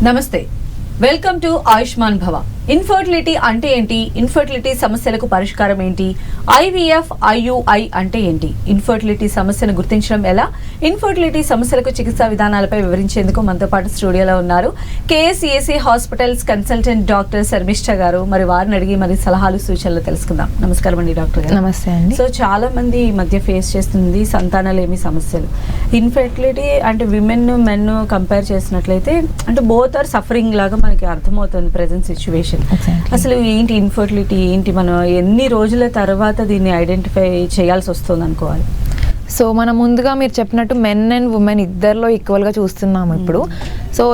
నమస్తే, welcome to Ayushman భవ. Infertility అంటే ఏంటి? ఇన్ఫర్టిలిటీ సమస్యలకు పరిష్కారం ఏంటి? IVF, IUI అంటే ఏంటి? ఇన్ఫర్టిలిటీ సమస్యను గుర్తించడం ఎలా? ఇన్ఫర్టిలిటీ సమస్యలకు చికిత్సా విధానాలపై వివరించేందుకు మనతో పాటు స్టూడియోలో ఉన్నారు KSEAC hospitals consultant doctor Sharmishtha గారు. మరి వారిని అడిగి మరి సలహాలు సూచనలు తెలుసుకుందాం. నమస్కారం అండి డాక్టర్ గారు. నమస్తే అండి. సో చాలా మంది ఈ మధ్య ఫేస్ చేస్తుంది సంతానలేమి సమస్యలు. ఇన్ఫర్టిలిటీ అంటే విమెన్ మెన్ కంపేర్ చేసినట్లయితే అంటే బోత్ ఆర్ సఫరింగ్ లాగా మనకి అర్థమవుతుంది ప్రెసెంట్ సిచ్యువేషన్. అసలు ఏంటి ఇన్ఫర్టిలిటీ ఏంటి, మనం ఎన్ని రోజుల తర్వాత దీన్ని ఐడెంటిఫై చేయాల్సి వస్తుంది అనుకోవాలి? సో మనం ముందుగా మీరు చెప్పినట్టు మెన్ అండ్ ఉమెన్ ఇద్దరిలో ఈక్వల్గా చూస్తున్నాము ఇప్పుడు. సో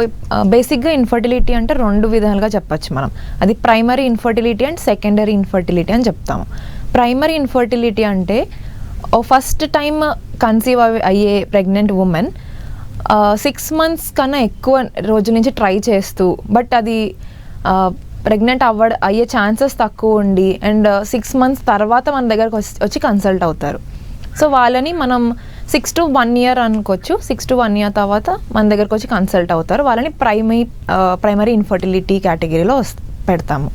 బేసిక్గా ఇన్ఫర్టిలిటీ అంటే రెండు విధాలుగా చెప్పచ్చు మనం. అది primary infertility and secondary infertility అని చెప్తాము. ప్రైమరీ ఇన్ఫర్టిలిటీ అంటే ఫస్ట్ టైం కన్సీవ్ అయ్యే ప్రెగ్నెంట్ ఉమెన్ 6 months కన్నా ఎక్కువ రోజుల నుంచి ట్రై చేస్తూ బట్ అది ప్రెగ్నెంట్ అయ్యే ఛాన్సెస్ తక్కువ ఉండి అండ్ 6 months తర్వాత మన దగ్గరకు వచ్చి కన్సల్ట్ అవుతారు. సో వాళ్ళని మనం 6 to 1 year అనుకోవచ్చు. 6 to 1 year తర్వాత మన దగ్గరకు వచ్చి కన్సల్ట్ అవుతారు. వాళ్ళని ప్రైమరీ ఇన్ఫర్టిలిటీ కేటగిరీలో పెడతాము.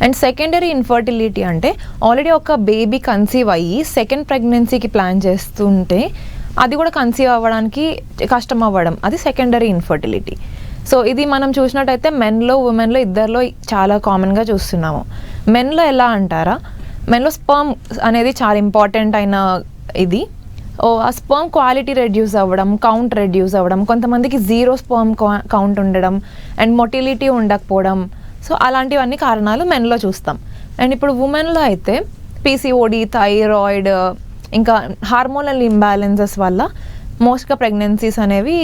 అండ్ సెకండరీ ఇన్ఫర్టిలిటీ అంటే ఆల్రెడీ ఒక బేబీ కన్సీవ్ అయ్యి సెకండ్ ప్రెగ్నెన్సీకి ప్లాన్ చేస్తుంటే అది కూడా కన్సీవ్ అవ్వడానికి కష్టం అవ్వడం, అది సెకండరీ ఇన్ఫర్టిలిటీ. సో ఇది మనం చూసినట్టయితే మెన్లో ఉమెన్లో ఇద్దరిలో చాలా కామన్గా చూస్తున్నాము. మెన్లో ఎలా అంటారా, మెన్లో స్పర్మ్ అనేది చాలా ఇంపార్టెంట్ అయిన ఇది. ఆ స్పర్మ్ క్వాలిటీ రెడ్యూస్ అవ్వడం, కౌంట్ రెడ్యూస్ అవ్వడం, కొంతమందికి 0 స్పర్మ్ కౌంట్ ఉండడం అండ్ మొటిలిటీ ఉండకపోవడం. సో అలాంటివన్నీ కారణాలు మెన్లో చూస్తాం. అండ్ ఇప్పుడు ఉమెన్లో అయితే PCOD, థైరాయిడ్, ఇంకా హార్మోనల్ ఇంబ్యాలెన్సెస్ వల్ల మోస్ట్గా ప్రెగ్నెన్సీస్ అనేవి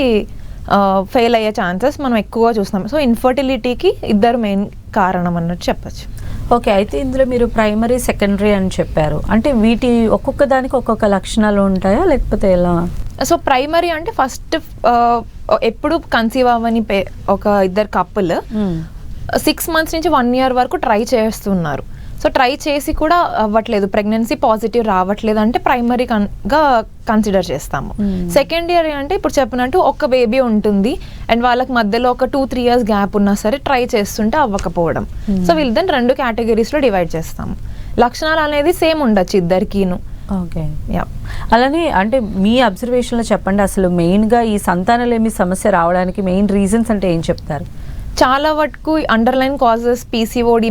ఫెయిల్ అయ్యే ఛాన్సెస్ మనం ఎక్కువగా చూస్తాం. సో ఇన్ఫర్టిలిటీకి ఇద్దరు మెయిన్ కారణం అన్నట్టు చెప్పచ్చు. ఓకే, అయితే ఇందులో మీరు ప్రైమరీ సెకండరీ అని చెప్పారు. అంటే వీటి ఒక్కొక్క దానికి ఒక్కొక్క లక్షణాలు ఉంటాయా లేకపోతే ఎలా? సో ప్రైమరీ అంటే ఫస్ట్ ఎప్పుడు కన్సీవ్ అవ్వని ఒక ఇద్దరు కపుల్ 6 months నుంచి 1 year వరకు ట్రై చేస్తున్నారు. సో ట్రై చేసి కూడా అవ్వట్లేదు, ప్రెగ్నెన్సీ పాజిటివ్ రావట్లేదు అంటే ప్రైమరీగా కన్సిడర్ చేస్తాము. సెకండరీ అంటే ఇప్పుడు చెప్పినట్టు ఒక బేబీ ఉంటుంది అండ్ వాళ్ళకి మధ్యలో ఒక 2-3 years గ్యాప్ ఉన్నా సరే ట్రై చేస్తుంటే అవ్వకపోవడం. సో వీళ్ళని 2 కేటగిరీస్లో డివైడ్ చేస్తాము. లక్షణాలు అనేది సేమ్ ఉండొచ్చు ఇద్దరికీను. ఓకే, అలానే అంటే మీ అబ్జర్వేషన్లో చెప్పండి, అసలు మెయిన్గా ఈ సంతానలేమి సమస్య రావడానికి మెయిన్ రీజన్స్ అంటే ఏం చెప్తారు? చాలా వరకు అండర్లైన్ కాజెస్ PCOD,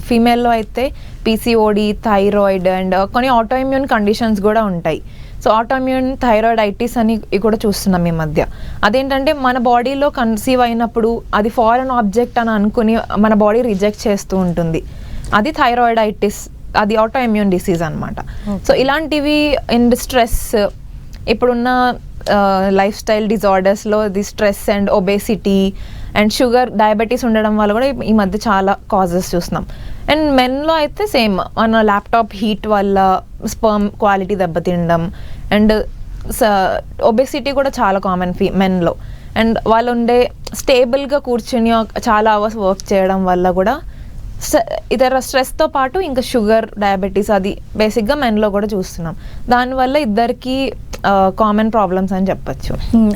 ఫీమేల్లో అయితే PCOD, థైరాయిడ్ అండ్ కొన్ని ఆటోఇమ్యూన్ కండిషన్స్ కూడా ఉంటాయి. సో ఆటోఇమ్యూన్ థైరాయిడైటిస్ అని కూడా చూస్తున్నాం ఈ మధ్య. అదేంటంటే మన బాడీలో కన్సీవ్ అయినప్పుడు అది ఫారెన్ ఆబ్జెక్ట్ అని అనుకుని మన బాడీ రిజెక్ట్ చేస్తూ ఉంటుంది. అది థైరాయిడైటిస్, అది ఆటోఇమ్యూన్ డిసీజ్ అనమాట. సో ఇలాంటివి అండ్ స్ట్రెస్, ఇప్పుడున్న లైఫ్ స్టైల్ డిజార్డర్స్లో the stress and obesity and sugar, diabetes ఉండడం వల్ల కూడా ఈ మధ్య చాలా కాజెస్ చూస్తున్నాం. అండ్ మెన్లో అయితే సేమ్, మన ల్యాప్టాప్ హీట్ వల్ల స్పర్మ్ క్వాలిటీ దెబ్బతినడం అండ్ ఒబేసిటీ కూడా చాలా కామన్ మెన్లో. అండ్ వాళ్ళు ఉండే స్టేబుల్గా కూర్చుని చాలా అవర్స్ వర్క్ చేయడం వల్ల కూడా ఇతర స్ట్రెస్తో పాటు ఇంకా షుగర్, డయాబెటీస్ అది బేసిక్గా మెన్లో కూడా చూస్తున్నాం. దానివల్ల ఇద్దరికి కామన్ ప్రాబ్లమ్స్ అని చెప్పచ్చు.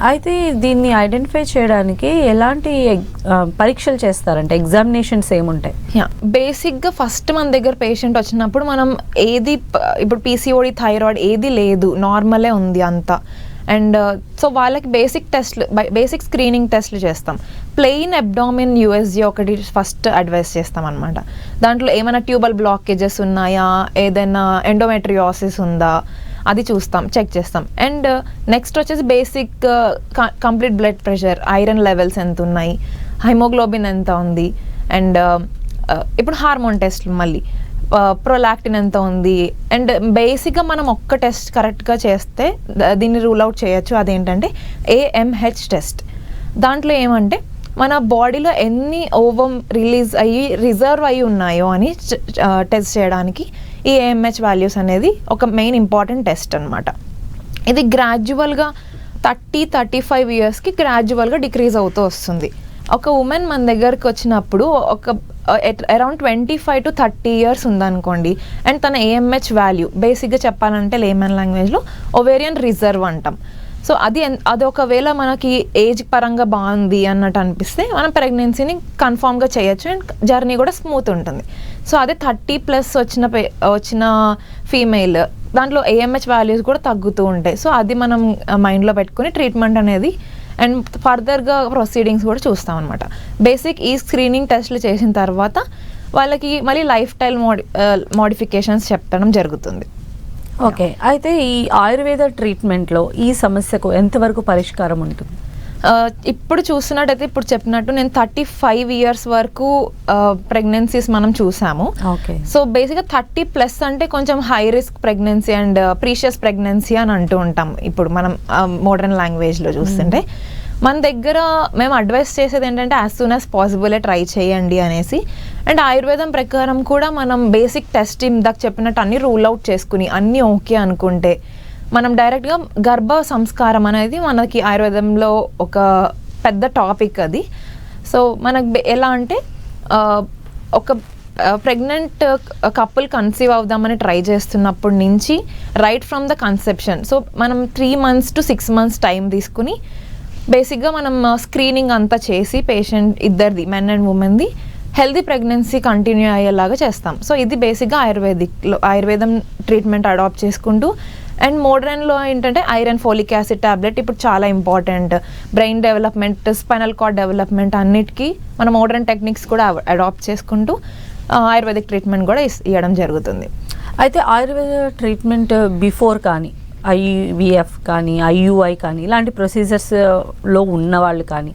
అయితే దీన్ని ఐడెంటిఫై చేయడానికి ఎలాంటి పరీక్షలు చేస్తారంటే ఎగ్జామినేషన్స్ ఏముంటాయి? బేసిక్గా ఫస్ట్ మన దగ్గర పేషెంట్ వచ్చినప్పుడు మనం ఏది ఇప్పుడు PCOD, థైరాయిడ్ ఏది లేదు, నార్మలే ఉంది అంతా. అండ్ సో వాళ్ళకి బేసిక్ స్క్రీనింగ్ టెస్ట్లు చేస్తాం. ప్లెయిన్ అబ్డామిన్ USG ఒకటి ఫస్ట్ అడ్వైస్ చేస్తాం అనమాట. దాంట్లో ఏమైనా ట్యూబల్ బ్లాకేజెస్ ఉన్నాయా, ఏదైనా ఎండోమెట్రియాసిస్ ఉందా అది చూస్తాం, చెక్ చేస్తాం. అండ్ నెక్స్ట్ వచ్చేసి basic complete blood pressure, iron levels ఎంత ఉన్నాయి, హైమోగ్లోబిన్ ఎంత ఉంది, అండ్ ఇప్పుడు హార్మోన్ టెస్ట్లు, మళ్ళీ ప్రొలాక్టిన్ ఎంత ఉంది. అండ్ బేసిక్గా మనం ఒక్క టెస్ట్ కరెక్ట్గా చేస్తే దీన్ని రూల్ అవుట్ చేయొచ్చు. అదేంటంటే AMH టెస్ట్. దాంట్లో ఏమంటే మన బాడీలో ఎన్ని ఓవం రిలీజ్ అయ్యి రిజర్వ్ అయ్యి ఉన్నాయో అని టెస్ట్ చేయడానికి ఈ AMH వాల్యూస్ అనేది ఒక మెయిన్ ఇంపార్టెంట్ టెస్ట్ అనమాట. ఇది గ్రాడ్యువల్గా 30-35 yearsకి గ్రాడ్యువల్గా డిక్రీజ్ అవుతూ వస్తుంది. ఒక ఉమెన్ మన దగ్గరకు వచ్చినప్పుడు ఒక అరౌండ్ 25 to 30 years ఉందనుకోండి అండ్ తన AMH వాల్యూ బేసిక్గా చెప్పాలంటే లేమన్ లాంగ్వేజ్లో ఓవేరియన్ రిజర్వ్ అంటాం. సో అది ఒకవేళ మనకి ఏజ్ పరంగా బాగుంది అన్నట్టు అనిపిస్తే మనం ప్రెగ్నెన్సీని కన్ఫామ్గా చేయొచ్చు అండ్ జర్నీ కూడా స్మూత్ ఉంటుంది. సో అదే 30+ వచ్చిన ఫీమేల్ దాంట్లో AMH వాల్యూస్ కూడా తగ్గుతూ ఉంటాయి. సో అది మనం మైండ్లో పెట్టుకుని ట్రీట్మెంట్ అనేది అండ్ ఫర్దర్గా ప్రొసీడింగ్స్ కూడా చూస్తాం అనమాట. బేసిక్ ఈ స్క్రీనింగ్ టెస్ట్లు చేసిన తర్వాత వాళ్ళకి మళ్ళీ లైఫ్ స్టైల్ మోడిఫికేషన్స్ చెప్పడం జరుగుతుంది. ఓకే, అయితే ఈ ఆయుర్వేద ట్రీట్మెంట్లో ఈ సమస్యకు ఎంతవరకు పరిష్కారం ఉంటుంది? ఇప్పుడు చూస్తున్నట్టయితే ఇప్పుడు చెప్పినట్టు నేను 35 years వరకు ప్రెగ్నెన్సీస్ మనం చూసాము. ఓకే, సో బేసిక్గా 30+ అంటే కొంచెం high risk pregnancy and precious pregnancy అని అంటూ ఉంటాం ఇప్పుడు మనం మోడర్న్ లాంగ్వేజ్లో చూస్తుంటే. మన దగ్గర మేము అడ్వైస్ చేసేది ఏంటంటే యాజ్ సూన్ యాజ్ పాసిబులే ట్రై చేయండి అనేసి. అండ్ ఆయుర్వేదం ప్రకారం కూడా మనం బేసిక్ టెస్ట్ ఇందాక చెప్పినట్టు అన్ని రూల్ అవుట్ చేసుకుని అన్నీ ఓకే అనుకుంటే మనం డైరెక్ట్గా గర్భ సంస్కారం అనేది మనకి ఆయుర్వేదంలో ఒక పెద్ద టాపిక్ అది. సో మనకు ఎలా అంటే ఒక ప్రెగ్నెంట్ కపుల్ కన్సీవ్ అవుదామని ట్రై చేస్తున్నప్పటి నుంచి right from the conception, so మనం 3 months to 6 months టైం తీసుకుని బేసిక్గా మనం స్క్రీనింగ్ అంతా చేసి పేషెంట్ ఇద్దరిది మెన్ అండ్ ఉమెన్ది హెల్దీ ప్రెగ్నెన్సీ కంటిన్యూ అయ్యేలాగా చేస్తాం. సో ఇది బేసిక్గా ఆయుర్వేదం ట్రీట్మెంట్ అడాప్ట్ చేసుకుంటూ. అండ్ మోడర్న్లో ఏంటంటే ఐరన్, ఫోలిక్ యాసిడ్ టాబ్లెట్ ఇప్పుడు చాలా important. Brain development, spinal cord development అన్నిటికీ మన మోడర్న్ టెక్నిక్స్ కూడా అడాప్ట్ చేసుకుంటూ ఆయుర్వేదిక్ ట్రీట్మెంట్ కూడా ఇవ్వడం జరుగుతుంది. అయితే ఆయుర్వేద ట్రీట్మెంట్ బిఫోర్ కానీ IVF కానీ IUI కానీ ఇలాంటి ప్రొసీజర్స్లో ఉన్నవాళ్ళు కానీ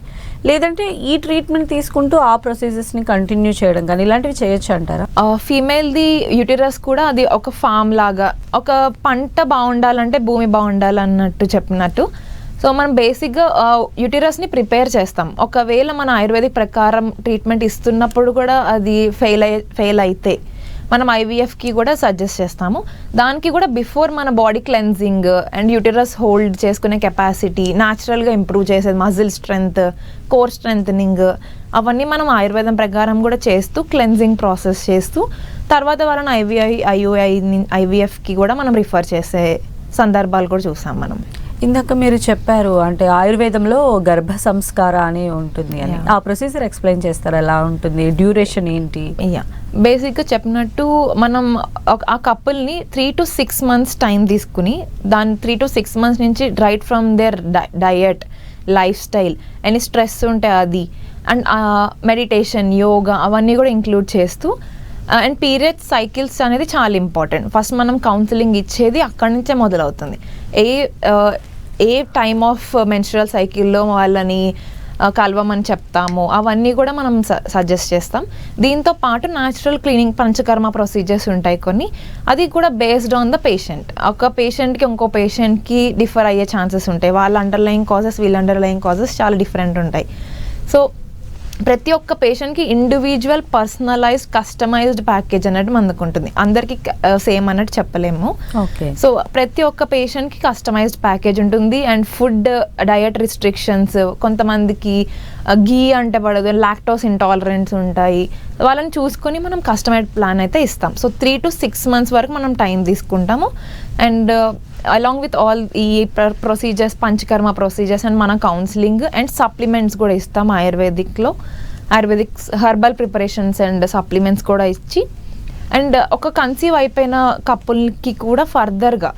లేదంటే ఈ ట్రీట్మెంట్ తీసుకుంటూ ఆ ప్రొసీజర్స్ని కంటిన్యూ చేయడం కానీ ఇలాంటివి చేయొచ్చు అంటారా? ఫీమేల్ది యూటిరస్ కూడా అది ఒక ఫామ్ లాగా, ఒక పంట బాగుండాలంటే భూమి బాగుండాలన్నట్టు చెప్పినట్టు. సో మనం బేసిక్గా యూటిరస్ని ప్రిపేర్ చేస్తాం. ఒకవేళ మన ఆయుర్వేదిక్ ప్రకారం ట్రీట్మెంట్ ఇస్తున్నప్పుడు కూడా అది ఫెయిల్ అయితే మనం IVFకి కూడా సజెస్ట్ చేస్తాము. దానికి కూడా బిఫోర్ మన body cleansing and uterus hold చేసుకునే కెపాసిటీ న్యాచురల్గా ఇంప్రూవ్ చేసేది, మజిల్ స్ట్రెంగ్త్, కోర్ స్ట్రెంగ్తనింగ్ అవన్నీ మనం ఆయుర్వేదం ప్రకారం కూడా చేస్తూ క్లెన్జింగ్ ప్రాసెస్ చేస్తూ తర్వాత వాళ్ళని IVFకి కూడా మనం రిఫర్ చేసే సందర్భాలు కూడా చూసాం మనం. ఇందాక మీరు చెప్పారు అంటే ఆయుర్వేదంలో గర్భ సంస్కార అని ఉంటుంది అని, ఆ ప్రొసీజర్ ఎక్స్ప్లెయిన్ చేస్తారా? ఎలా ఉంటుంది, డ్యూరేషన్ ఏంటి? బేసిక్గా చెప్పినట్టు మనం ఆ కపుల్ని 3 to 6 months టైం తీసుకుని దాని 3 to 6 months నుంచి right from there diet, lifestyle, any stress ఉంటే అది అండ్ మెడిటేషన్, యోగా అవన్నీ కూడా ఇంక్లూడ్ చేస్తూ అండ్ పీరియడ్ సైకిల్స్ అనేది చాలా ఇంపార్టెంట్. ఫస్ట్ మనం కౌన్సిలింగ్ ఇచ్చేది అక్కడి నుంచే మొదలవుతుంది. ఏ టైమ్ ఆఫ్ మెన్స్ట్రువల్ సైకిల్లో వాళ్ళని కలవమని చెప్తాము అవన్నీ కూడా మనం సజెస్ట్ చేస్తాం. దీంతో పాటు న్యాచురల్ క్లీనింగ్ పంచకర్మ ప్రొసీజర్స్ ఉంటాయి కొన్ని, అది కూడా బేస్డ్ ఆన్ ద పేషెంట్. ఒక పేషెంట్కి ఇంకో పేషెంట్కి డిఫర్ అయ్యే ఛాన్సెస్ ఉంటాయి. వాళ్ళ అండర్లయింగ్ కాజెస్, వీళ్ళ అండర్లయింగ్ కాజెస్ చాలా డిఫరెంట్ ఉంటాయి. సో ప్రతి ఒక్క పేషెంట్కి ఇండివిజువల్ పర్సనలైజ్డ్ కస్టమైజ్డ్ ప్యాకేజ్ అన్నట్టు మనకు ఉంటుంది. అందరికీ సేమ్ అన్నట్టు చెప్పలేము. ఓకే, సో ప్రతి ఒక్క పేషెంట్కి కస్టమైజ్డ్ ప్యాకేజ్ ఉంటుంది. అండ్ ఫుడ్ డయట్ రిస్ట్రిక్షన్స్, కొంతమందికి ఘీ అంటే పడదు, లాక్టోస్ ఇంటాలరెన్స్ ఉంటాయి. వాళ్ళని చూసుకొని మనం కస్టమైజ్డ్ ప్లాన్ అయితే ఇస్తాం. సో 3 to 6 months వరకు మనం టైం తీసుకుంటాము. అండ్ అలాంగ్ విత్ ఆల్ ఈ ప్రొసీజర్స్, పంచకర్మ ప్రొసీజర్స్ అండ్ మన కౌన్సిలింగ్ అండ్ సప్లిమెంట్స్ కూడా ఇస్తాం. Ayurvedic herbal preparations and supplements కూడా ఇచ్చి అండ్ ఒక కన్సీవ్ అయిపోయిన కపుల్కి కూడా ఫర్దర్గా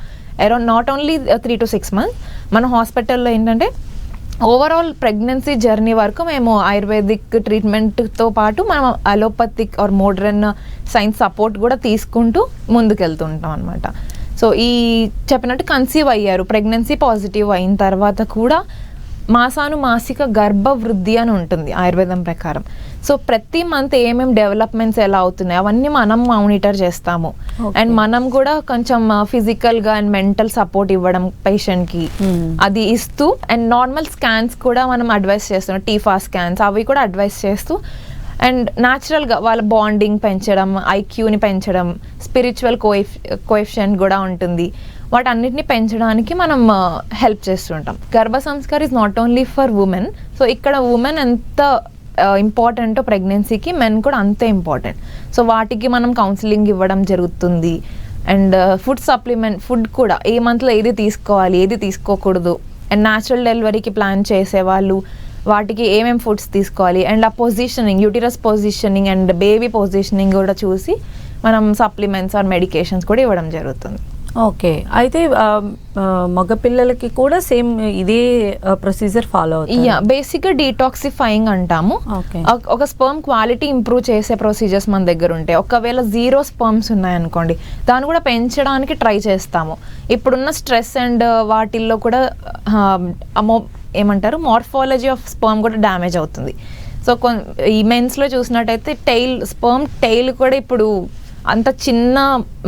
around not only 3 to 6 months మన హాస్పిటల్లో ఏంటంటే ఓవరాల్ ప్రెగ్నెన్సీ జర్నీ వరకు మేము ఆయుర్వేదిక్ ట్రీట్మెంట్తో పాటు మనం allopathic or modern science support కూడా తీసుకుంటూ ముందుకెళ్తుంటాం అనమాట. సో ఈ చెప్పినట్టు కన్సీవ్ అయ్యారు, ప్రెగ్నెన్సీ పాజిటివ్ అయిన తర్వాత కూడా మాసిక గర్భ వృద్ధి అని ఉంటుంది ఆయుర్వేదం ప్రకారం. సో ప్రతి మంత్ ఏమేమి డెవలప్మెంట్స్ ఎలా అవుతున్నాయి అవన్నీ మనం మానిటర్ చేస్తాము. అండ్ మనం కూడా కొంచెం ఫిజికల్గా అండ్ మెంటల్ సపోర్ట్ ఇవ్వడం పేషెంట్కి అది ఇస్తూ అండ్ నార్మల్ స్కాన్స్ కూడా మనం అడ్వైస్ చేస్తున్నాం. టీఫా స్కాన్స్ అవి కూడా అడ్వైస్ చేస్తూ అండ్ న్యాచురల్గా వాళ్ళ బాండింగ్ పెంచడం, ఐక్యూని పెంచడం, స్పిరిచువల్ కోఎఫిషియంట్ కూడా ఉంటుంది. వాటన్నిటిని పెంచడానికి మనం హెల్ప్ చేస్తుంటాం. గర్భ Sanskar is not only for women. So ఇక్కడ ఉమెన్ ఎంత ఇంపార్టెంటో ప్రెగ్నెన్సీకి, మెన్ కూడా అంతే ఇంపార్టెంట్. సో వాటికి మనం కౌన్సిలింగ్ ఇవ్వడం జరుగుతుంది. అండ్ ఫుడ్ సప్లిమెంట్, ఫుడ్ కూడా ఏ మంత్లో ఏది తీసుకోవాలి, ఏది తీసుకోకూడదు అండ్ న్యాచురల్ డెలివరీకి ప్లాన్ చేసేవాళ్ళు వాటికి ఏమేమి ఫుడ్స్ తీసుకోవాలి అండ్ ఆ positioning uterus positioning and baby positioning కూడా చూసి మనం సప్లిమెంట్స్ ఆర్ మెడికేషన్స్ కూడా ఇవ్వడం జరుగుతుంది. ఓకే, అయితే మగపిల్లలకి కూడా సేమ్ ఇదే ప్రొసీజర్ ఫాలో అవుతుంది. బేసిక్గా డీటాక్సిఫైయింగ్ అంటాము. ఒక స్పర్మ్ క్వాలిటీ ఇంప్రూవ్ చేసే ప్రొసీజర్స్ మన దగ్గర ఉంటాయి. ఒకవేళ 0 స్పర్మ్స్ ఉన్నాయనుకోండి, దాన్ని కూడా పెంచడానికి ట్రై చేస్తాము. ఇప్పుడున్న స్ట్రెస్ అండ్ వాటిల్లో కూడా ఏమంటారు మార్ఫాలజీ ఆఫ్ స్పర్మ్ కూడా డ్యామేజ్ అవుతుంది. సో ఈ మెన్స్లో చూసినట్టయితే స్పర్మ్ టెయిల్ కూడా ఇప్పుడు అంత చిన్న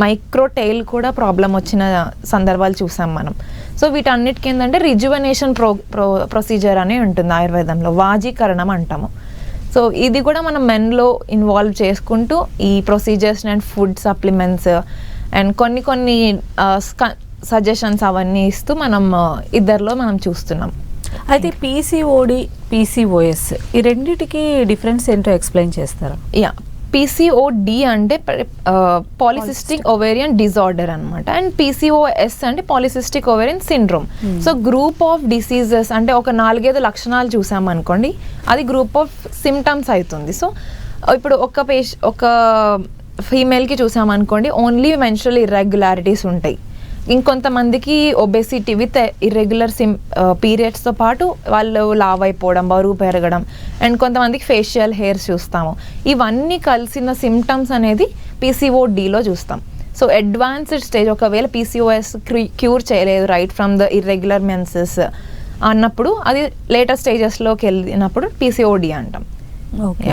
మైక్రో టెయిల్ కూడా ప్రాబ్లం వచ్చిన సందర్భాలు చూసాం మనం. సో వీటన్నిటికీ ఏంటంటే రిజువనేషన్ ప్రొసీజర్ అనే ఉంటుంది ఆయుర్వేదంలో, వాజీకరణం అంటాము. సో ఇది కూడా మనం మెన్లో ఇన్వాల్వ్ చేసుకుంటూ ఈ procedures and food supplements and కొన్ని సజెషన్స్ అవన్నీ ఇస్తూ మనం ఇద్దరిలో మనం చూస్తున్నాం. అయితే పీసీఓడి, పీసీఓఎస్ ఈ రెండిటికి డిఫరెన్స్ ఏంటో ఎక్స్ప్లెయిన్ చేస్తారా? PCOD అంటే పాలిసిస్టిక్ ఓవేరియన్ డిజార్డర్ అనమాట, అండ్ PCOS అంటే polycystic ovarian syndrome. So group of diseases అంటే ఒక 4-5 లక్షణాలు చూసామనుకోండి, అది గ్రూప్ ఆఫ్ సిమ్టమ్స్ అవుతుంది. సో ఇప్పుడు ఒక ఫీమేల్కి చూసామనుకోండి, ఓన్లీ మెన్స్ట్రువల్ ఇర్రెగ్యులారిటీస్ ఉంటాయి. ఇంకొంతమందికి ఒబెసిటీ విత్ ఇర్రెగ్యులర్ పీరియడ్స్తో పాటు వాళ్ళు లావ్ అయిపోవడం, బరువు పెరగడం, అండ్ కొంతమందికి ఫేషియల్ హెయిర్స్ చూస్తాము. ఇవన్నీ కలిసిన సిమ్టమ్స్ అనేది PCODలో చూస్తాం. సో అడ్వాన్స్డ్ స్టేజ్, ఒకవేళ PCOS క్యూర్ చేయలేదు right from the irregular menses అన్నప్పుడు, అది లేటర్ స్టేజెస్లోకి వెళ్ళినప్పుడు PCOD అంటాం. ఓకే,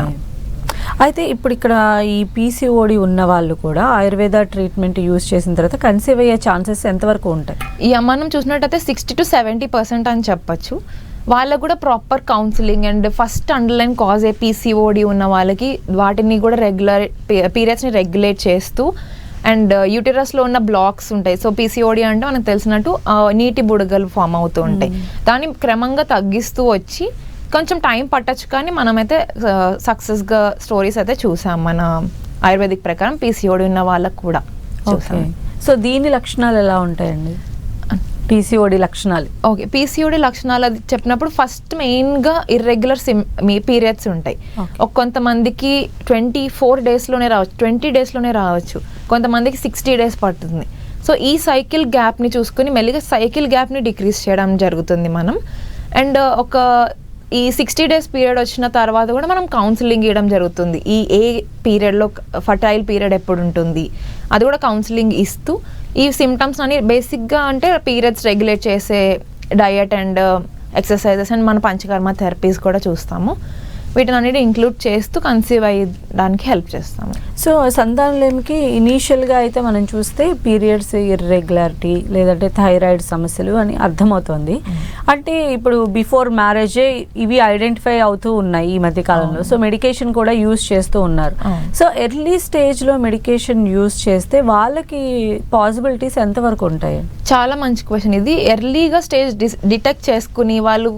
అయితే ఇప్పుడు ఇక్కడ ఈ పీసీఓడి ఉన్న వాళ్ళు కూడా ఆయుర్వేద ట్రీట్మెంట్ యూజ్ చేసిన తర్వాత కన్సీవ్ అయ్యే ఛాన్సెస్ ఎంతవరకు ఉంటాయి? మనం చూసినట్టయితే 60 to 70% అని చెప్పచ్చు. వాళ్ళకు కూడా proper counselling and first underline cause PCOD ఉన్న వాళ్ళకి వాటిని కూడా పీరియడ్స్ని రెగ్యులేట్ చేస్తూ అండ్ యూటిరస్లో ఉన్న బ్లాక్స్ ఉంటాయి. సో PCOD అంటే మనకు తెలిసినట్టు నీటి బుడగలు ఫామ్ అవుతూ ఉంటాయి. దాన్ని క్రమంగా తగ్గిస్తూ వచ్చి కొంచెం టైం పట్టచ్చు, కానీ మనమైతే సక్సెస్గా స్టోరీస్ అయితే చూసాం మన ఆయుర్వేదిక్ ప్రకారం PCOD ఉన్న వాళ్ళకు కూడా చూసాం. సో దీని లక్షణాలు ఎలా ఉంటాయండి? PCOD లక్షణాలు. ఓకే, PCOD లక్షణాలు అది చెప్పినప్పుడు ఫస్ట్ మెయిన్గా ఇర్రెగ్యులర్ పీరియడ్స్ ఉంటాయి. కొంతమందికి 24 డేస్లోనే రావచ్చు, 20 డేస్లోనే రావచ్చు, కొంతమందికి 60 డేస్ పడుతుంది. సో ఈ సైకిల్ గ్యాప్ని చూసుకుని మెల్లిగా సైకిల్ గ్యాప్ని డిక్రీజ్ చేయడం జరుగుతుంది మనం. అండ్ ఈ 60 డేస్ పీరియడ్ వచ్చిన తర్వాత కూడా మనం కౌన్సిలింగ్ ఇవ్వడం జరుగుతుంది. ఏ పీరియడ్లో ఫర్టైల్ పీరియడ్ ఎప్పుడు ఉంటుంది అది కూడా కౌన్సిలింగ్ ఇస్తూ ఈ సిమ్టమ్స్ అని బేసిక్గా అంటే పీరియడ్స్ రెగ్యులేట్ చేసే డయట్ అండ్ ఎక్సర్సైజెస్ అండ్ మన పంచకర్మ థెరపీస్ కూడా చూస్తాము. వీటిని అన్నిటి ఇంక్లూడ్ చేస్తూ కన్సీవ్ అయ్యడానికి హెల్ప్ చేస్తాము. సో సంతానలేమికి ఇనీషియల్గా అయితే మనం చూస్తే పీరియడ్స్ ఇర్రెగ్యులారిటీ లేదంటే థైరాయిడ్ సమస్యలు అని అర్థమవుతుంది. అంటే ఇప్పుడు బిఫోర్ మ్యారేజే ఇవి ఐడెంటిఫై అవుతూ ఉన్నాయి ఈ మధ్య కాలంలో. సో మెడికేషన్ కూడా యూజ్ చేస్తూ ఉన్నారు. సో ఎర్లీ స్టేజ్లో మెడికేషన్ యూజ్ చేస్తే వాళ్ళకి పాసిబిలిటీస్ ఎంతవరకు ఉంటాయి? చాలా మంచి క్వశ్చన్ ఇది. ఎర్లీగా స్టేజ్ డిటెక్ట్ చేసుకుని వాళ్ళు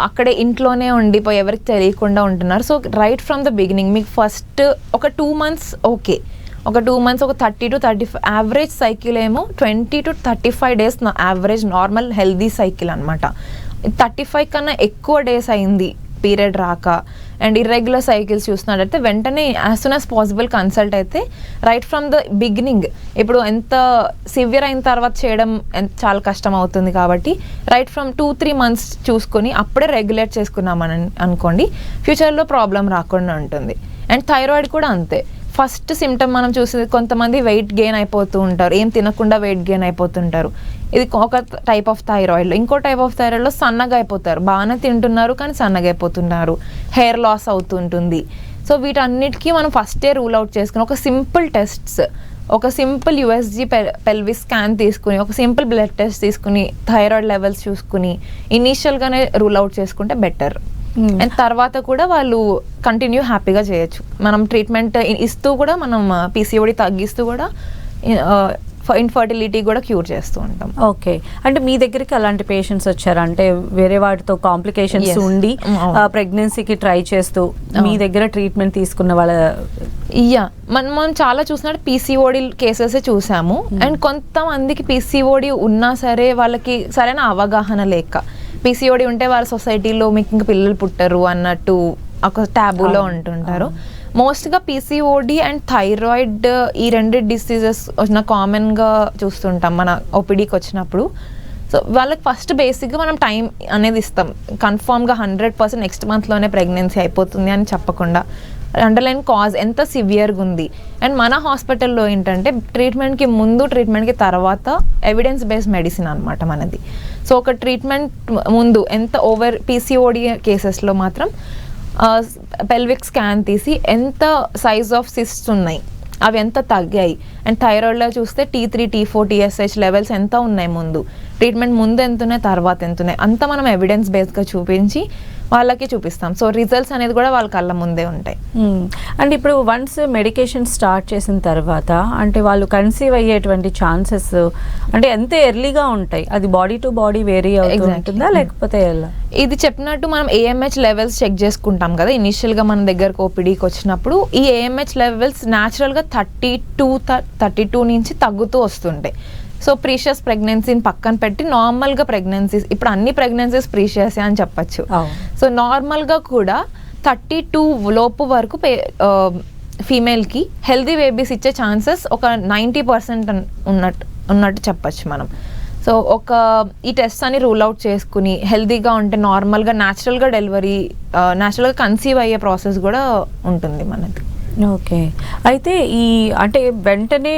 అక్కడే ఇంట్లోనే ఉండిపోయి ఎవరికి తెలియకుండా ఉంటున్నారు. So right from the beginning మీకు ఫస్ట్ ఒక 2 months ఓకే, ఒక 2 months ఒక 30 to 35 యావరేజ్ సైకిల్ ఏమో 20 to 35 days average normal healthy cycle అనమాట. 35 కన్నా ఎక్కువ డేస్ అయింది పీరియడ్ రాక అండ్ ఇర్రెగ్యులర్ సైకిల్స్ చూస్తున్నట్టయితే వెంటనే as soon as possible consult అయితే రైట్ ఫ్రమ్ ద బిగినింగ్. ఇప్పుడు ఎంత సివియర్ అయిన తర్వాత చేయడం చాలా కష్టం అవుతుంది కాబట్టి రైట్ ఫ్రమ్ 2-3 months చూసుకొని అప్పుడే రెగ్యులేట్ చేసుకున్నామని అనుకోండి, ఫ్యూచర్లో ప్రాబ్లం రాకుండా ఉంటుంది. అండ్ థైరాయిడ్ కూడా అంతే. ఫస్ట్ సిమ్టమ్ మనం చూసేది కొంతమంది వెయిట్ గెయిన్ అయిపోతూ ఉంటారు, ఏం తినకుండా వెయిట్ గెయిన్ అయిపోతుంటారు. ఇది ఒక టైప్ ఆఫ్ థైరాయిడ్లో. ఇంకో టైప్ ఆఫ్ థైరాయిడ్లో సన్నగా అయిపోతారు, బాగానే తింటున్నారు కానీ సన్నగా అయిపోతున్నారు, హెయిర్ లాస్ అవుతుంటుంది. సో వీటన్నిటికీ మనం ఫస్టే రూల్ అవుట్ చేసుకుని ఒక సింపుల్ టెస్ట్స్, ఒక సింపుల్ USG పెల్విస్ స్కాన్ తీసుకుని ఒక సింపుల్ బ్లడ్ టెస్ట్ తీసుకుని థైరాయిడ్ లెవెల్స్ చూసుకుని ఇనీషియల్గానే రూల్ అవుట్ చేసుకుంటే బెటర్. అండ్ తర్వాత కూడా వాళ్ళు కంటిన్యూ హ్యాపీగా చేయొచ్చు. మనం ట్రీట్మెంట్ ఇస్తూ కూడా మనం PCOD తగ్గిస్తూ కూడా ఇన్ఫర్టిలిటీ కూడా క్యూర్ చేస్తూ ఉంటాం. ఓకే, అంటే మీ దగ్గరికి అలాంటి పేషెంట్స్ వచ్చారా? అంటే వేరే వాటితో కాంప్లికేషన్స్ ఉండి ప్రెగ్నెన్సీకి ట్రై చేస్తూ మీ దగ్గర ట్రీట్మెంట్ తీసుకున్న వాళ్ళ మనం చాలా చూసినట్టు PCOD కేసెస్ చూసాము. అండ్ కొంతమందికి PCOD ఉన్నా సరే వాళ్ళకి సరైన అవగాహన లేక పీసీఓడి ఉంటే వాళ్ళ సొసైటీలో మీకు ఇంకా పిల్లలు పుట్టరు అన్నట్టు ఒక ట్యాబూలో ఉంటుంటారు. మోస్ట్గా పీసీఓడి అండ్ థైరాయిడ్ ఈ రెండు డిసీజెస్ వచ్చిన కామన్గా చూస్తుంటాం మన ఓపీడీకి వచ్చినప్పుడు. సో వాళ్ళకి ఫస్ట్ బేసిక్గా మనం టైం అనేది ఇస్తాం, కన్ఫామ్గా 100% నెక్స్ట్ మంత్లోనే ప్రెగ్నెన్సీ అయిపోతుంది అని చెప్పకుండా అండర్లైన్ కాజ్ ఎంత సివియర్గా ఉంది. అండ్ మన హాస్పిటల్లో ఏంటంటే ట్రీట్మెంట్కి ముందు ట్రీట్మెంట్కి తర్వాత ఎవిడెన్స్ బేస్డ్ మెడిసిన్ అనమాట మనది. సో ఒక ట్రీట్మెంట్ ముందు ఎంత ఓవర్ పీసీఓడి కేసెస్లో మాత్రం పెల్విక్ స్కాన్ తీసి ఎంత సైజ్ ఆఫ్ సిస్ట్స్ ఉన్నాయి, అవి ఎంత తగ్గాయి, అండ్ థైరాయిడ్లో చూస్తే T3, T4, TSH లెవెల్స్ ఎంత ఉన్నాయి, ముందు ట్రీట్మెంట్ ముందు ఎంత ఉన్నాయి, తర్వాత ఎంత ఉన్నాయి, అంతా మనం ఎవిడెన్స్ బేస్డ్గా చూపించి వాళ్ళకి చూపిస్తాం. సో రిజల్ట్స్ అనేది కూడా వాళ్ళ కళ్ళ ముందే ఉంటాయి. అంటే ఇప్పుడు వన్స్ మెడికేషన్ స్టార్ట్ చేసిన తర్వాత అంటే వాళ్ళు కన్సీవ్ అయ్యేటువంటి ఛాన్సెస్ అంటే ఎంత ఎర్లీగా ఉంటాయి, అది బాడీ టు బాడీ వేరీ అవుతుందా లేకపోతే ఎలా? ఇది చెప్పినట్టు మనం AMH లెవెల్స్ చెక్ చేసుకుంటాం కదా ఇనిషియల్గా మన దగ్గరకు ఓపీడీకి వచ్చినప్పుడు. ఈ AMH లెవెల్స్ న్యాచురల్గా 32 నుంచి తగ్గుతూ వస్తుంటాయి. సో ప్రీషియస్ ప్రెగ్నెన్సీని పక్కన పెట్టి నార్మల్గా ప్రెగ్నెన్సీస్, ఇప్పుడు అన్ని ప్రెగ్నెన్సీస్ ప్రీషియస్ అని చెప్పచ్చు. సో నార్మల్గా కూడా 32 లోపు వరకు ఫీమేల్కి హెల్దీ బేబీస్ ఇచ్చే ఛాన్సెస్ ఒక 90% ఉన్నట్టు చెప్పచ్చు మనం. సో ఈ టెస్ట్ అని రూల్ అవుట్ చేసుకుని హెల్దీగా ఉంటే నార్మల్గా న్యాచురల్గా డెలివరీ, న్యాచురల్గా కన్సీవ్ అయ్యే ప్రాసెస్ కూడా ఉంటుంది మనది. ఓకే. అయితే ఈ అంటే వెంటనే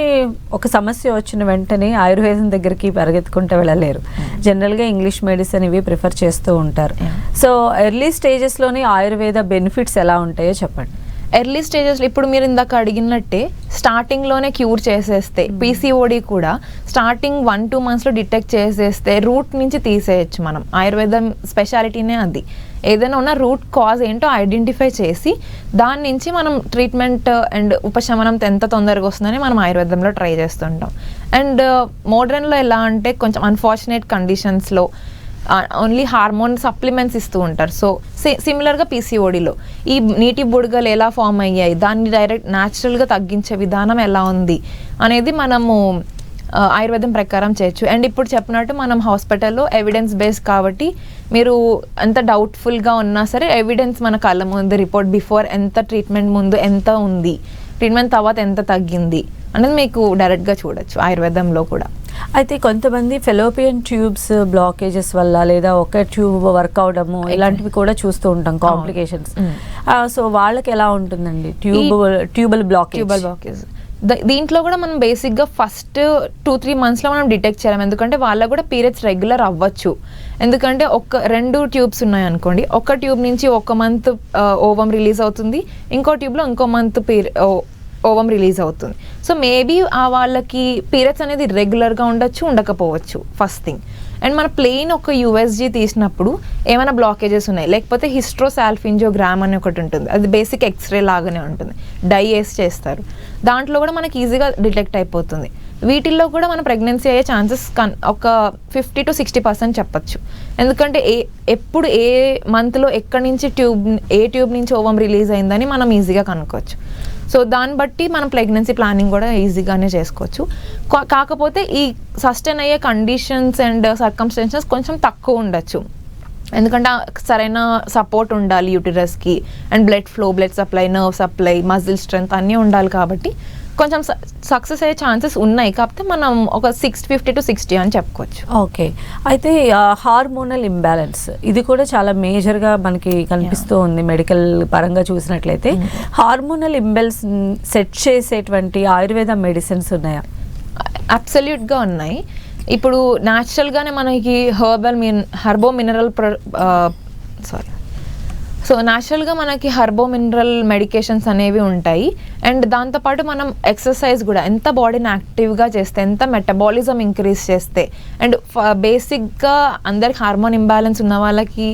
ఒక సమస్య వచ్చిన వెంటనే ఆయుర్వేదం దగ్గరికి పరిగెత్తుకుంటూ వెళ్ళలేరు. జనరల్గా ఇంగ్లీష్ మెడిసిన్ ఇవి ప్రిఫర్ చేస్తూ ఉంటారు. సో ఎర్లీ స్టేజెస్లోని ఆయుర్వేద బెనిఫిట్స్ ఎలా ఉంటాయో చెప్పండి. ఎర్లీ స్టేజెస్లో ఇప్పుడు మీరు ఇందాక అడిగినట్టే స్టార్టింగ్లోనే క్యూర్ చేసేస్తే పీసీఓడి కూడా స్టార్టింగ్ 1-2 మంత్స్లో డిటెక్ట్ చేసేస్తే రూట్ నుంచి తీసేయచ్చు మనం. ఆయుర్వేదం స్పెషాలిటీనే అది. ఏదైనా ఉన్న రూట్ కాజ్ ఏంటో ఐడెంటిఫై చేసి దాని నుంచి మనం ట్రీట్మెంట్ అండ్ ఉపశమనం ఎంత తొందరగా వస్తుందని మనం ఆయుర్వేదంలో ట్రై చేస్తుంటాం. అండ్ మోడర్న్లో ఎలా అంటే కొంచెం అన్ఫార్చునేట్ కండిషన్స్లో ఓన్లీ హార్మోన్ సప్లిమెంట్స్ ఇస్తూ ఉంటారు. సో సిమిలర్గా పీసీఓడిలో ఈ నీటి బుడగలు ఎలా ఫామ్ అయ్యాయి, దాన్ని డైరెక్ట్ న్యాచురల్గా తగ్గించే విధానం ఎలా ఉంది అనేది మనము ఆయుర్వేదం ప్రకారం చేయొచ్చు. అండ్ ఇప్పుడు చెప్పినట్టు మనం హాస్పిటల్లో ఎవిడెన్స్ బేస్డ్ కాబట్టి మీరు ఎంత డౌట్ఫుల్గా ఉన్నా సరే ఎవిడెన్స్ మన కళ్ళ ముందు రిపోర్ట్ బిఫోర్ ఎంత ట్రీట్మెంట్ ముందు ఎంత ఉంది, ట్రీట్మెంట్ తర్వాత ఎంత తగ్గింది అనేది మీకు డైరెక్ట్గా చూడొచ్చు ఆయుర్వేదంలో కూడా. అయితే కొంతమంది ఫెలోపియన్ ట్యూబ్స్ బ్లాకేజెస్ వల్ల లేదా ఒక ట్యూబ్ వర్క్ అవడము ఇలాంటివి కూడా చూస్తూ ఉంటాం కాంప్లికేషన్స్. సో వాళ్ళకి ఎలా ఉంటుందండి ట్యూబల్ బ్లాకేజ్? దీంట్లో కూడా మనం బేసిక్గా ఫస్ట్ 2-3 మంత్స్లో మనం డిటెక్ట్ చేయలేం, ఎందుకంటే వాళ్ళకు కూడా పీరియడ్స్ రెగ్యులర్ అవ్వచ్చు. ఎందుకంటే 2 ట్యూబ్స్ ఉన్నాయనుకోండి, ఒక ట్యూబ్ నుంచి 1 మంత్ ఓవం రిలీజ్ అవుతుంది, ఇంకో ట్యూబ్లో ఇంకో మంత్ ఓవం రిలీజ్ అవుతుంది. సో మేబీ వాళ్ళకి పీరియడ్స్ అనేది రెగ్యులర్గా ఉండొచ్చు, ఉండకపోవచ్చు ఫస్ట్ థింగ్. అండ్ మన ప్లెయిన్ ఒక USG తీసినప్పుడు ఏమైనా బ్లాకేజెస్ ఉన్నాయి, లేకపోతే హిస్ట్రోసాల్ఫింజియోగ్రామ్ అని ఒకటి ఉంటుంది, అది బేసిక్ ఎక్స్రే లాగానే ఉంటుంది, డై వేసి చేస్తారు, దాంట్లో కూడా మనకి ఈజీగా డిటెక్ట్ అయిపోతుంది. వీటిల్లో కూడా మన ప్రెగ్నెన్సీ అయ్యే ఛాన్సెస్ ఒక 50-60% చెప్పచ్చు. ఎందుకంటే ఎప్పుడు ఏ మంత్లో ఎక్కడి నుంచి ఏ ట్యూబ్ నుంచి ఓవం రిలీజ్ అయిందని మనం ఈజీగా కనుక్కోవచ్చు. సో దాన్ని బట్టి మనం ప్రెగ్నెన్సీ ప్లానింగ్ కూడా ఈజీగానే చేసుకోవచ్చు. కాకపోతే ఈ సస్టైన్ అయ్యే కండిషన్స్ అండ్ సర్కమ్స్టెన్సెస్ కొంచెం తక్కువ ఉండొచ్చు, ఎందుకంటే సరైన సపోర్ట్ ఉండాలి యూటిరస్కి, and blood supply, nerve supply, muscle strength అన్నీ ఉండాలి. కాబట్టి కొంచెం సక్సెస్ అయ్యే ఛాన్సెస్ ఉన్నాయి, కాకపోతే మనం ఒక 50-60 అని చెప్పుకోవచ్చు. ఓకే. అయితే హార్మోనల్ ఇంబ్యాలెన్స్ ఇది కూడా చాలా మేజర్గా మనకి కనిపిస్తూ ఉంది మెడికల్ పరంగా చూసినట్లయితే. హార్మోనల్ ఇంబ్యాలెన్స్ సెట్ చేసేటువంటి ఆయుర్వేద మెడిసిన్స్ ఉన్నాయా? అబ్సల్యూట్గా ఉన్నాయి. ఇప్పుడు న్యాచురల్గానే మనకి హెర్బో మినరల్ సో న్యాచురల్గా మనకి హెర్బో మినరల్ మెడికేషన్స్ అనేవి ఉంటాయి. అండ్ దాంతోపాటు మనం ఎక్సర్సైజ్ కూడా ఎంత బాడీని యాక్టివ్గా చేస్తే, ఎంత మెటబాలిజం ఇంక్రీజ్ చేస్తే, అండ్ బేసిక్గా అందరికి హార్మోన్ ఇంబ్యాలెన్స్ ఉన్న వాళ్ళకి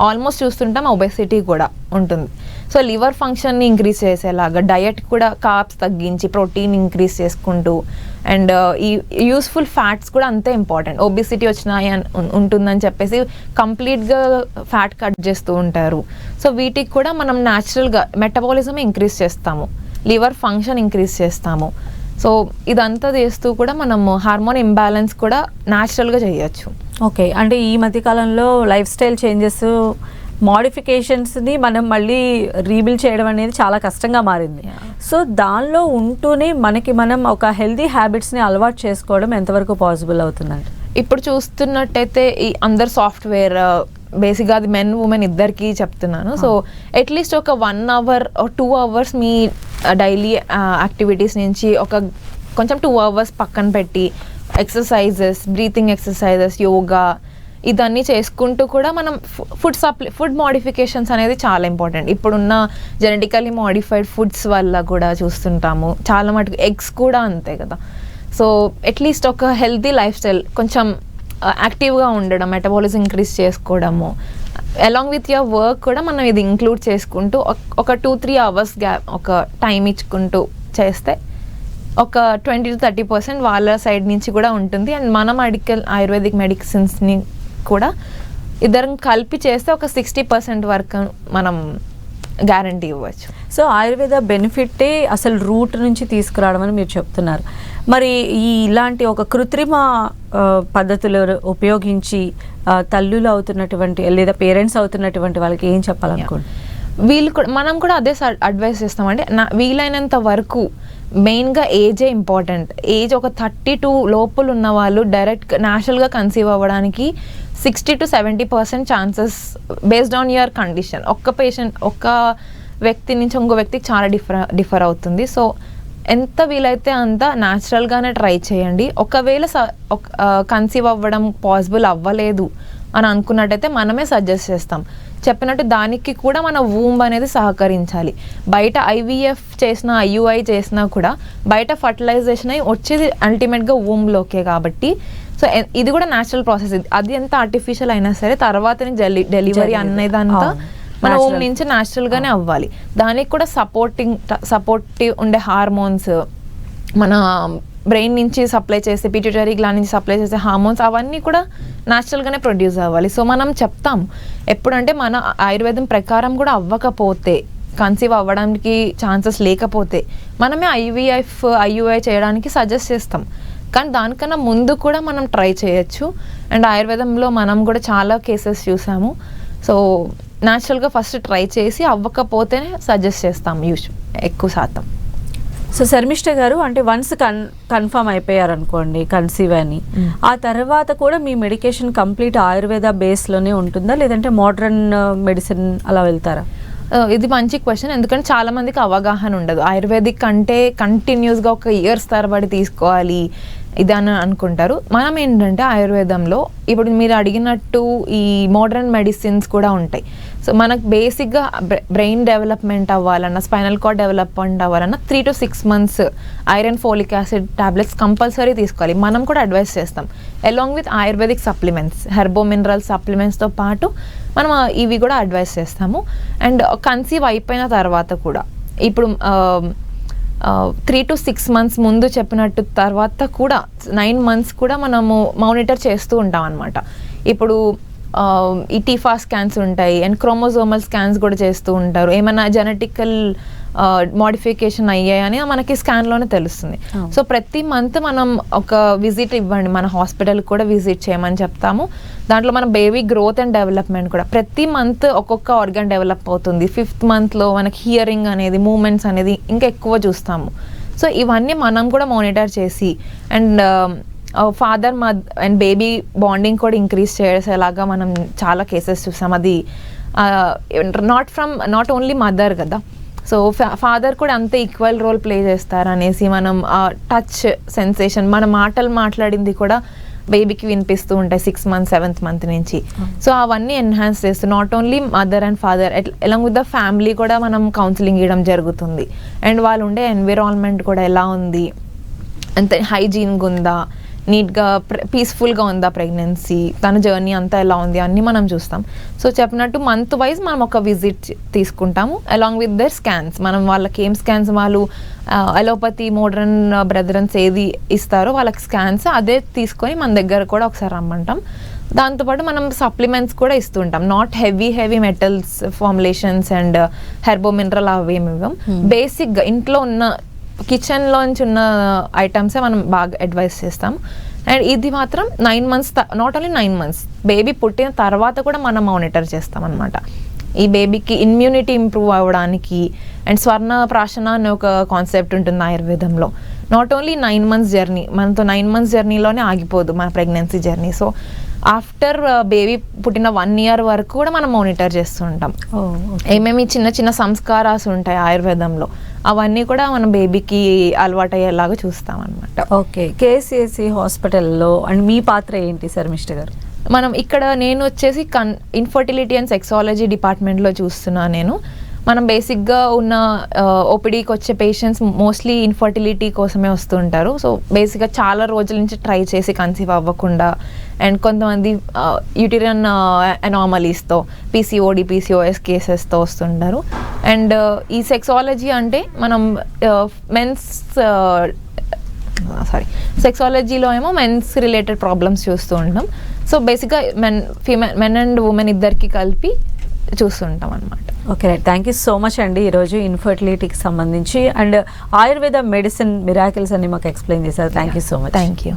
ఆల్మోస్ట్ చూస్తుంటాం ఒబెసిటీ కూడా ఉంటుంది. సో లివర్ ఫంక్షన్ని ఇంక్రీజ్ చేసేలాగా డయట్ కూడా కార్బ్స్ తగ్గించి ప్రోటీన్ ఇంక్రీజ్ చేసుకుంటూ, అండ్ ఈ యూస్ఫుల్ ఫ్యాట్స్ కూడా అంతే ఇంపార్టెంట్. ఒబెసిటీ వచ్చినాయి ఉంటుందని చెప్పేసి కంప్లీట్గా ఫ్యాట్ కట్ చేస్తూ ఉంటారు. సో వీటికి కూడా మనం న్యాచురల్గా మెటబాలిజం ఇంక్రీజ్ చేస్తాము, లివర్ ఫంక్షన్ ఇంక్రీజ్ చేస్తాము, సో ఇదంతా చేస్తూ కూడా మనము హార్మోన్ ఇంబ్యాలెన్స్ కూడా న్యాచురల్గా చేయొచ్చు. ఓకే, అంటే ఈ మధ్యకాలంలో లైఫ్ స్టైల్ చేంజెస్ మోడిఫికేషన్స్ని మనం మళ్ళీ రీబిల్డ్ చేయడం అనేది చాలా కష్టంగా మారింది. సో దానిలో ఉంటూనే మనం ఒక హెల్దీ హ్యాబిట్స్ని అలవాటు చేసుకోవడం ఎంతవరకు పాసిబుల్ అవుతుందండి? ఇప్పుడు చూస్తున్నట్టయితే ఈ అందరు సాఫ్ట్వేర్ బేసిక్గా అది మెన్ ఉమెన్ ఇద్దరికి చెప్తున్నాను. సో అట్లీస్ట్ ఒక 1 hour 2 hours మీ డైలీ యాక్టివిటీస్ నుంచి కొంచెం 2 hours పక్కన పెట్టి ఎక్సర్సైజెస్, బ్రీతింగ్ ఎక్సర్సైజెస్, యోగా ఇదన్నీ చేసుకుంటూ కూడా మనం ఫుడ్ మోడిఫికేషన్స్ అనేది చాలా ఇంపార్టెంట్. ఇప్పుడున్న జెనెటికల్లీ మోడిఫైడ్ ఫుడ్స్ వల్ల కూడా చూస్తుంటాము చాలా మటుకు, ఎగ్స్ కూడా అంతే కదా. సో అట్లీస్ట్ ఒక హెల్తీ లైఫ్ స్టైల్, కొంచెం యాక్టివ్గా ఉండడం, మెటబాలిజం ఇంక్రీజ్ చేసుకోవడము, అలాంగ్ విత్ యువర్ వర్క్ కూడా మనం ఇది ఇంక్లూడ్ చేసుకుంటూ ఒక 2-3 hours గ్యాప్ ఒక టైం ఇచ్చుకుంటూ చేస్తే ఒక 20-30% వాళ్ళ సైడ్ నుంచి కూడా ఉంటుంది. అండ్ మన ఆయుర్వేదిక్ మెడిసిన్స్ని కూడా ఇద్దరం కలిపి చేస్తే ఒక 60% వరకు మనం గ్యారంటీ ఇవ్వచ్చు. సో ఆయుర్వేద బెనిఫిటే అసలు రూట్ నుంచి తీసుకురావడం అని మీరు చెప్తున్నారు. మరి ఇలాంటి ఒక కృత్రిమ పద్ధతులు ఉపయోగించి తల్లులు అవుతున్నటువంటి లేదా పేరెంట్స్ అవుతున్నటువంటి వాళ్ళకి ఏం చెప్పాలనుకోండి? మనం కూడా అదే అడ్వైస్ చేస్తామండి. వీలైనంత వరకు మెయిన్గా ఏజే ఇంపార్టెంట్. ఏజ్ ఒక 32 లోపల ఉన్న వాళ్ళు డైరెక్ట్గా న్యాచురల్గా కన్సీవ్ అవ్వడానికి 60-70% chances based on your condition. ఒక్క వ్యక్తి నుంచి ఇంకో వ్యక్తికి చాలా డిఫర్ అవుతుంది. సో ఎంత వీలైతే అంత న్యాచురల్గానే ట్రై చేయండి. ఒకవేళ కన్సీవ్ అవ్వడం పాసిబుల్ అవ్వలేదు అని అనుకున్నట్టయితే మనమే సజెస్ట్ చేస్తాం. చెప్పినట్టు దానికి కూడా మన వూంబ్ అనేది సహకరించాలి. బయట IVF చేసినా IUI చేసినా కూడా బయట ఫర్టిలైజేషన్ అయి వచ్చేది అల్టిమేట్గా వూంబ్లోకే కాబట్టి సో ఇది కూడా న్యాచురల్ ప్రాసెస్. అది ఎంత ఆర్టిఫిషియల్ అయినా సరే తర్వాత డెలివరీ అనేదంతా మన హోమ్ నుంచి న్యాచురల్గానే అవ్వాలి. దానికి కూడా సపోర్టివ్ ఉండే హార్మోన్స్, మన బ్రెయిన్ నుంచి సప్లై చేసే పిట్యూటరీ గ్లాండ్ నుంచి సప్లై చేసే హార్మోన్స్ అవన్నీ కూడా న్యాచురల్గానే ప్రొడ్యూస్ అవ్వాలి. సో మనం చెప్తాం ఎప్పుడంటే మన ఆయుర్వేదం ప్రకారం కూడా అవ్వకపోతే, కన్సీవ్ అవ్వడానికి ఛాన్సెస్ లేకపోతే మనమే IVF IUI చేయడానికి సజెస్ట్ చేస్తాం. కానీ దానికన్నా ముందు కూడా మనం ట్రై చేయొచ్చు. అండ్ ఆయుర్వేదంలో మనం కూడా చాలా కేసెస్ చూసాము. సో న్యాచురల్గా ఫస్ట్ ట్రై చేసి అవ్వకపోతేనే సజెస్ట్ చేస్తాం ఎక్కువ శాతం. సో శర్మిష్ఠ గారు, అంటే వన్స్ కన్ఫర్మ్ అయిపోయారు అనుకోండి కన్సీవ్ అని, ఆ తర్వాత కూడా మీ మెడికేషన్ కంప్లీట్ ఆయుర్వేద బేస్లోనే ఉంటుందా లేదంటే మోడర్న్ మెడిసిన్ అలా వెళ్తారా? ఇది మంచి క్వశ్చన్. ఎందుకంటే చాలా మందికి అవగాహన ఉండదు. ఆయుర్వేదిక్ అంటే కంటిన్యూస్గా ఒక ఇయర్స్ తరబడి తీసుకోవాలి ఇది అని అనుకుంటారు. మనం ఏంటంటే ఆయుర్వేదంలో ఇప్పుడు మీరు అడిగినట్టు ఈ మోడర్న్ మెడిసిన్స్ కూడా ఉంటాయి. సో మనకు బేసిక్గా బ్రెయిన్ డెవలప్మెంట్ అవ్వాలన్నా, స్పైనల్ కార్డ్ డెవలప్మెంట్ అవ్వాలన్నా 3 to 6 months iron, folic acid tablets compulsory తీసుకోవాలి. మనం కూడా అడ్వైస్ చేస్తాం. Along with Ayurvedic supplements, herbo mineral సప్లిమెంట్స్తో పాటు మనం ఇవి కూడా అడ్వైస్ చేస్తాము. అండ్ కన్సీవ్ అయిపోయిన తర్వాత కూడా ఇప్పుడు 3 to 6 months ముందు చెప్పినట్టు తర్వాత కూడా 9 months కూడా మనము మానిటర్ చేస్తూ ఉంటాం అన్నమాట. ఇప్పుడు ఈ టీఫా స్కాన్స్ ఉంటాయి అండ్ క్రోమోజోమల్ స్కాన్స్ కూడా చేస్తూ ఉంటారు. ఏమైనా జెనెటికల్ మోడిఫికేషన్ అయ్యాయని మనకి స్కాన్లోనే తెలుస్తుంది. సో ప్రతి మంత్ మనం ఒక విజిట్ ఇవ్వండి, మన హాస్పిటల్ కూడా విజిట్ చేయమని చెప్తాము. దాంట్లో మన బేబీ గ్రోత్ అండ్ డెవలప్మెంట్ కూడా ప్రతి మంత్ ఒక్కొక్క ఆర్గన్ డెవలప్ అవుతుంది. 5th monthలో మనకి హియరింగ్ అనేది, మూమెంట్స్ అనేది ఇంకా ఎక్కువ చూస్తాము. సో ఇవన్నీ మనం కూడా మానిటర్ చేసి and father and baby bonding కూడా ఇంక్రీజ్ చేసేలాగా మనం చాలా కేసెస్ చూసాం. అది నాట్ ఓన్లీ మదర్ కదా, సో ఫాదర్ కూడా అంతే ఈక్వల్ రోల్ ప్లే చేస్తారు అనేసి మనం టచ్ సెన్సేషన్, మన మాటలు మాట్లాడింది కూడా బేబీకి వినిపిస్తూ ఉంటాయి 6 months 7th month నుంచి. సో అవన్నీ ఎన్హాన్స్ చేస్తూ not only mother and father along with the family కూడా మనం కౌన్సిలింగ్ ఇవ్వడం జరుగుతుంది. అండ్ వాళ్ళు ఉండే ఎన్విరాన్మెంట్ కూడా ఎలా ఉంది, అంత హైజీన్గా ఉందా, నీట్గా పీస్ఫుల్గా ఉందా ప్రెగ్నెన్సీ, తన జర్నీ అంతా ఎలా ఉంది అన్నీ మనం చూస్తాం. సో చెప్పినట్టు మంత్ వైజ్ మనం ఒక విజిట్ తీసుకుంటాము అలాంగ్ విత్ దర్ స్కాన్స్. మనం వాళ్ళకి ఏం స్కాన్స్ వాళ్ళు అలోపతి, మోడర్న్ బ్రెదరన్స్ ఏది ఇస్తారో వాళ్ళకి స్కాన్స్ అదే తీసుకొని మన దగ్గర కూడా ఒకసారి రమ్మంటాం. దాంతోపాటు మనం సప్లిమెంట్స్ కూడా ఇస్తుంటాం. Not heavy metals formulations and herbo mineral అవేమి ఇవ్వం. బేసిక్గా ఇంట్లో ఉన్న కిచెన్లోంచి ఉన్న ఐటమ్సే మనం బాగా అడ్వైస్ చేస్తాం. అండ్ ఇది మాత్రం 9 months, not only 9 months, baby పుట్టిన తర్వాత కూడా మనం మానిటర్ చేస్తాం అనమాట. ఈ బేబీకి ఇమ్యూనిటీ ఇంప్రూవ్ అవ్వడానికి. అండ్ స్వర్ణ ప్రాశన అనే ఒక కాన్సెప్ట్ ఉంటుంది ఆయుర్వేదంలో. నాట్ ఓన్లీ 9 months జర్నీ, మనతో 9 months జర్నీలోనే ఆగిపోదు మన pregnancy journey. So after baby పుట్టిన 1 year వరకు కూడా మనం మానిటర్ చేస్తూ ఉంటాం. ఏమేమి చిన్న చిన్న సంస్కారాలు ఉంటాయి ఆయుర్వేదంలో, అవన్నీ కూడా మన బేబీకి అలవాటు అయ్యేలాగా చూస్తాం అనమాట. ఓకే, కేసీఎస్సి హాస్పిటల్లో అండ్ మీ పాత్ర ఏంటి శర్మిష్ఠ గారు? మనం ఇక్కడ నేను వచ్చేసి ఇన్ఫర్టిలిటీ అండ్ సెక్సాలజీ డిపార్ట్మెంట్లో చూస్తున్నాను నేను. మనం బేసిక్గా ఉన్న ఓపీడీకి వచ్చే పేషెంట్స్ మోస్ట్లీ ఇన్ఫర్టిలిటీ కోసమే వస్తుంటారు. సో బేసిక్గా చాలా రోజుల నుంచి ట్రై చేసి కన్సీవ్ అవ్వకుండా, అండ్ కొంతమంది యూటెరియన్ అనామలీస్తో, పీసీఓడి, పీసీఓఎస్ కేసెస్తో వస్తుంటారు. అండ్ ఈ సెక్సాలజీ అంటే మనం సెక్సాలజీలో ఏమో మెన్స్ రిలేటెడ్ ప్రాబ్లమ్స్ చూస్తూ ఉంటాం. సో బేసిక్గా మెన్ అండ్ ఉమెన్ ఇద్దరికి కలిపి చూస్తుంటాం అనమాట. Okay right, thank you so much అండి. ఈరోజు ఇన్ఫర్టిలిటీకి సంబంధించి అండ్ ఆయుర్వేద మెడిసిన్ మిరాకిల్స్ అన్ని మాకు ఎక్స్ప్లెయిన్ చేశారు. Thank you so much. Thank you.